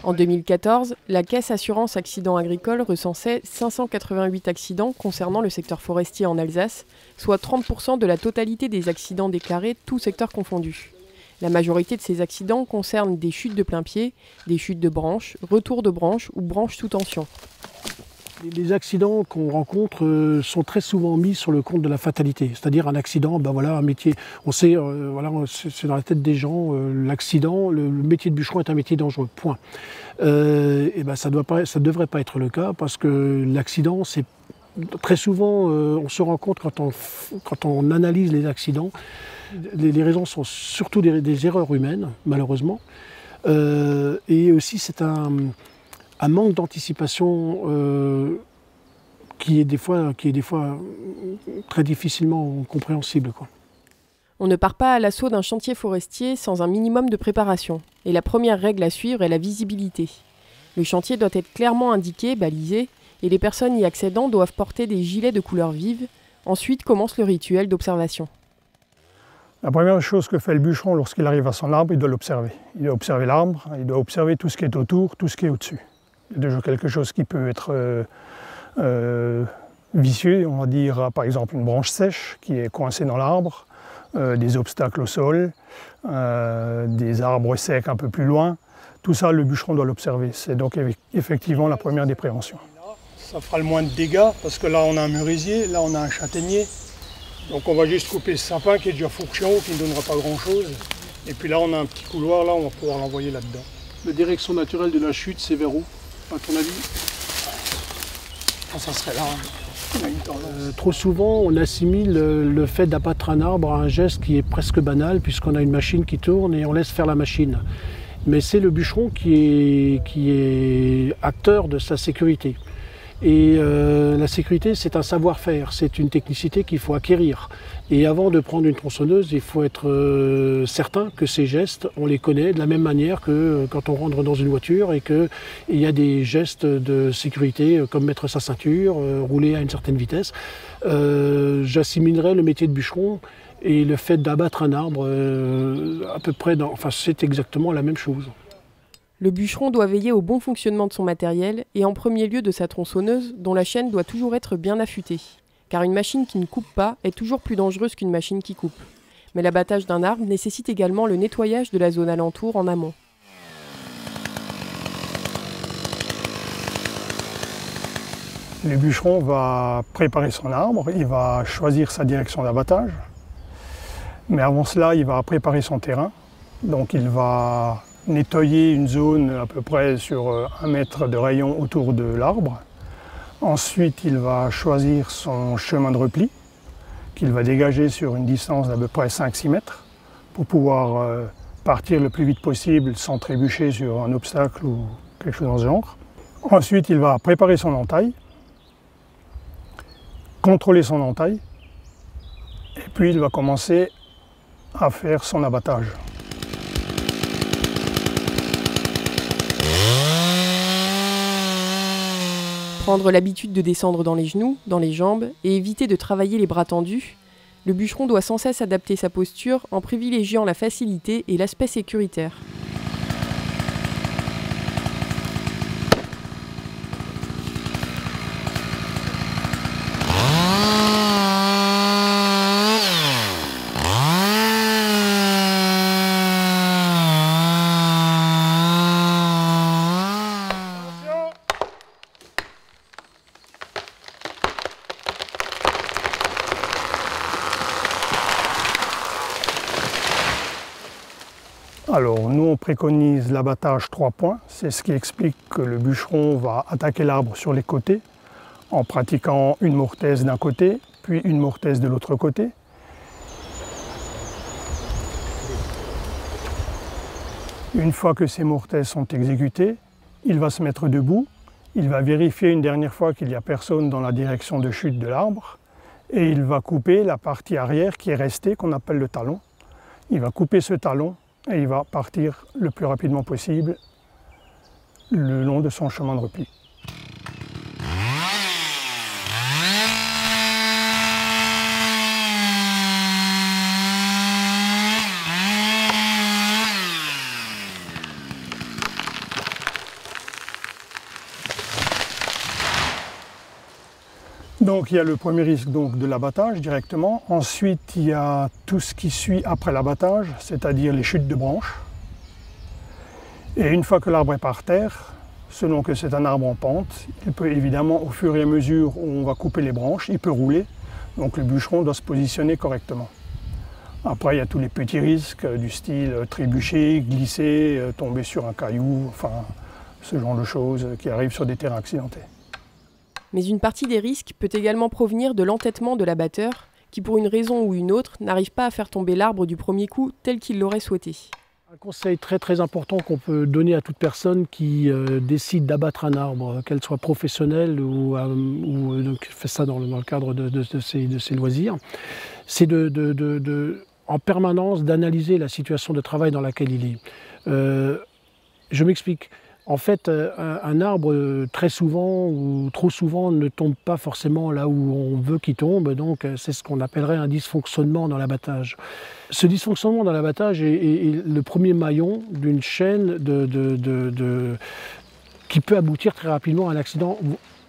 En 2014, la Caisse Assurance Accidents Agricoles recensait 588 accidents concernant le secteur forestier en Alsace, soit 30% de la totalité des accidents déclarés, tous secteurs confondus. La majorité de ces accidents concernent des chutes de plein pied, des chutes de branches, retours de branches ou branches sous tension. Les accidents qu'on rencontre sont très souvent mis sur le compte de la fatalité. C'est-à-dire un accident, un métier. On sait, c'est dans la tête des gens, l'accident, le métier de bûcheron est un métier dangereux. Point. Ça ne devrait pas être le cas parce que l'accident, c'est très souvent, on se rend compte quand on analyse les accidents, les raisons sont surtout des erreurs humaines, malheureusement. Et aussi, c'est un manque d'anticipation qui est des fois très difficilement compréhensible, quoi. On ne part pas à l'assaut d'un chantier forestier sans un minimum de préparation. Et la première règle à suivre est la visibilité. Le chantier doit être clairement indiqué, balisé, et les personnes y accédant doivent porter des gilets de couleur vive. Ensuite commence le rituel d'observation. La première chose que fait le bûcheron lorsqu'il arrive à son arbre, il doit l'observer. Il doit observer l'arbre, il doit observer tout ce qui est autour, tout ce qui est au-dessus. Il y a déjà quelque chose qui peut être vicieux, on va dire par exemple une branche sèche qui est coincée dans l'arbre, des obstacles au sol, des arbres secs un peu plus loin. Tout ça, le bûcheron doit l'observer. C'est donc effectivement la première des préventions. Ça fera le moins de dégâts parce que là on a un merisier, là on a un châtaignier. Donc on va juste couper ce sapin qui est déjà fourché en haut, qui ne donnera pas grand chose. Et puis là on a un petit couloir, là on va pouvoir l'envoyer là-dedans. La direction naturelle de la chute, c'est vers où, à ton avis? Ça serait là. Trop souvent, on assimile le fait d'abattre un arbre à un geste qui est presque banal, puisqu'on a une machine qui tourne et on laisse faire la machine. Mais c'est le bûcheron qui est acteur de sa sécurité. Et la sécurité, c'est un savoir-faire, c'est une technicité qu'il faut acquérir. Et avant de prendre une tronçonneuse, il faut être certain que ces gestes, on les connaît de la même manière que quand on rentre dans une voiture et qu'il y a des gestes de sécurité comme mettre sa ceinture, rouler à une certaine vitesse. J'assimilerais le métier de bûcheron et le fait d'abattre un arbre à peu près, c'est exactement la même chose. Le bûcheron doit veiller au bon fonctionnement de son matériel et en premier lieu de sa tronçonneuse, dont la chaîne doit toujours être bien affûtée. Car une machine qui ne coupe pas est toujours plus dangereuse qu'une machine qui coupe. Mais l'abattage d'un arbre nécessite également le nettoyage de la zone alentour en amont. Le bûcheron va préparer son arbre, il va choisir sa direction d'abattage. Mais avant cela, il va préparer son terrain. Donc il va nettoyer une zone à peu près sur 1 mètre de rayon autour de l'arbre. Ensuite, il va choisir son chemin de repli qu'il va dégager sur une distance d'à peu près 5-6 mètres pour pouvoir partir le plus vite possible sans trébucher sur un obstacle ou quelque chose dans ce genre. Ensuite, il va préparer son entaille, contrôler son entaille et puis il va commencer à faire son abattage. Prendre l'habitude de descendre dans les genoux, dans les jambes, et éviter de travailler les bras tendus, le bûcheron doit sans cesse adapter sa posture en privilégiant la facilité et l'aspect sécuritaire. Alors nous on préconise l'abattage 3 points, c'est ce qui explique que le bûcheron va attaquer l'arbre sur les côtés en pratiquant une mortaise d'un côté, puis une mortaise de l'autre côté. Une fois que ces mortaises sont exécutées, il va se mettre debout, il va vérifier une dernière fois qu'il n'y a personne dans la direction de chute de l'arbre et il va couper la partie arrière qui est restée, qu'on appelle le talon. Il va couper ce talon et il va partir le plus rapidement possible le long de son chemin de repli. Donc il y a le premier risque donc, de l'abattage directement. Ensuite il y a tout ce qui suit après l'abattage, c'est-à-dire les chutes de branches. Et une fois que l'arbre est par terre, selon que c'est un arbre en pente, il peut évidemment au fur et à mesure où on va couper les branches, il peut rouler. Donc le bûcheron doit se positionner correctement. Après il y a tous les petits risques du style trébucher, glisser, tomber sur un caillou, enfin ce genre de choses qui arrivent sur des terrains accidentés. Mais une partie des risques peut également provenir de l'entêtement de l'abatteur, qui pour une raison ou une autre n'arrive pas à faire tomber l'arbre du premier coup tel qu'il l'aurait souhaité. Un conseil très important qu'on peut donner à toute personne qui décide d'abattre un arbre, qu'elle soit professionnelle ou fait ça dans le cadre de ses loisirs, c'est en permanence d'analyser la situation de travail dans laquelle il est. Je m'explique. En fait, un arbre, très souvent ou trop souvent, ne tombe pas forcément là où on veut qu'il tombe, donc c'est ce qu'on appellerait un dysfonctionnement dans l'abattage. Ce dysfonctionnement dans l'abattage est le premier maillon d'une chaîne qui peut aboutir très rapidement à un accident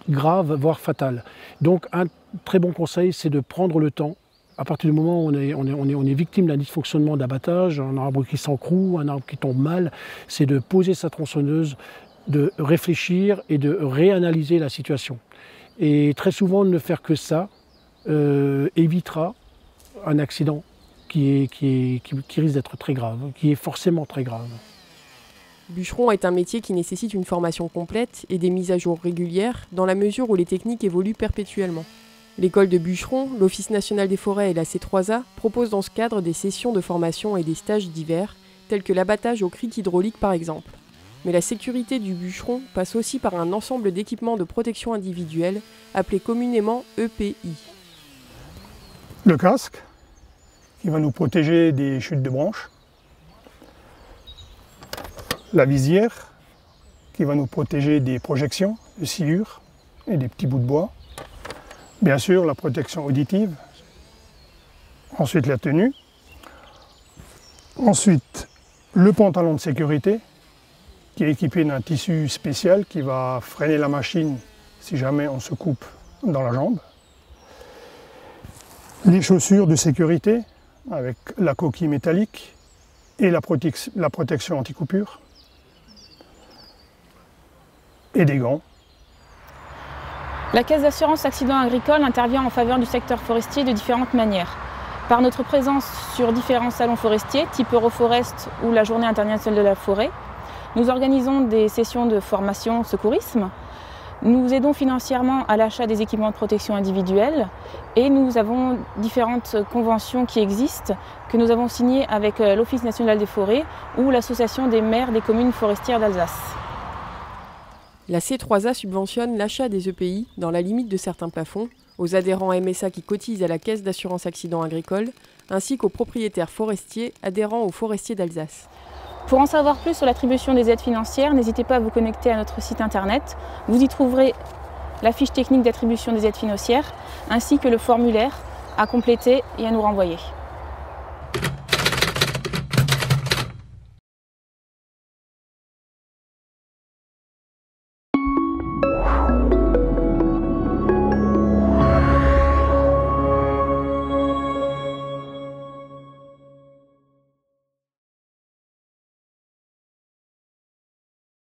grave, voire fatal. Donc un très bon conseil, c'est de prendre le temps. À partir du moment où on est victime d'un dysfonctionnement d'abattage, un arbre qui s'encroue, un arbre qui tombe mal, c'est de poser sa tronçonneuse, de réfléchir et de réanalyser la situation. Et très souvent, ne faire que ça évitera un accident qui risque d'être très grave, qui est forcément très grave. Bûcheron est un métier qui nécessite une formation complète et des mises à jour régulières, dans la mesure où les techniques évoluent perpétuellement. L'école de bûcheron, l'Office national des forêts et la C3A proposent dans ce cadre des sessions de formation et des stages divers, tels que l'abattage au cric hydraulique par exemple. Mais la sécurité du bûcheron passe aussi par un ensemble d'équipements de protection individuelle, appelés communément EPI. Le casque, qui va nous protéger des chutes de branches. La visière, qui va nous protéger des projections, de sciures et des petits bouts de bois. Bien sûr, la protection auditive. Ensuite, la tenue. Ensuite, le pantalon de sécurité, qui est équipé d'un tissu spécial qui va freiner la machine si jamais on se coupe dans la jambe. Les chaussures de sécurité, avec la coquille métallique et la protection anti-coupure. Et des gants. La Caisse d'assurance accident agricole intervient en faveur du secteur forestier de différentes manières. Par notre présence sur différents salons forestiers, type Euroforest ou la Journée internationale de la forêt, nous organisons des sessions de formation secourisme. Nous aidons financièrement à l'achat des équipements de protection individuelle et nous avons différentes conventions qui existent que nous avons signées avec l'Office national des forêts ou l'Association des maires des communes forestières d'Alsace. La C3A subventionne l'achat des EPI dans la limite de certains plafonds, aux adhérents MSA qui cotisent à la Caisse d'assurance accident agricole, ainsi qu'aux propriétaires forestiers adhérents aux forestiers d'Alsace. Pour en savoir plus sur l'attribution des aides financières, n'hésitez pas à vous connecter à notre site internet. Vous y trouverez la fiche technique d'attribution des aides financières, ainsi que le formulaire à compléter et à nous renvoyer.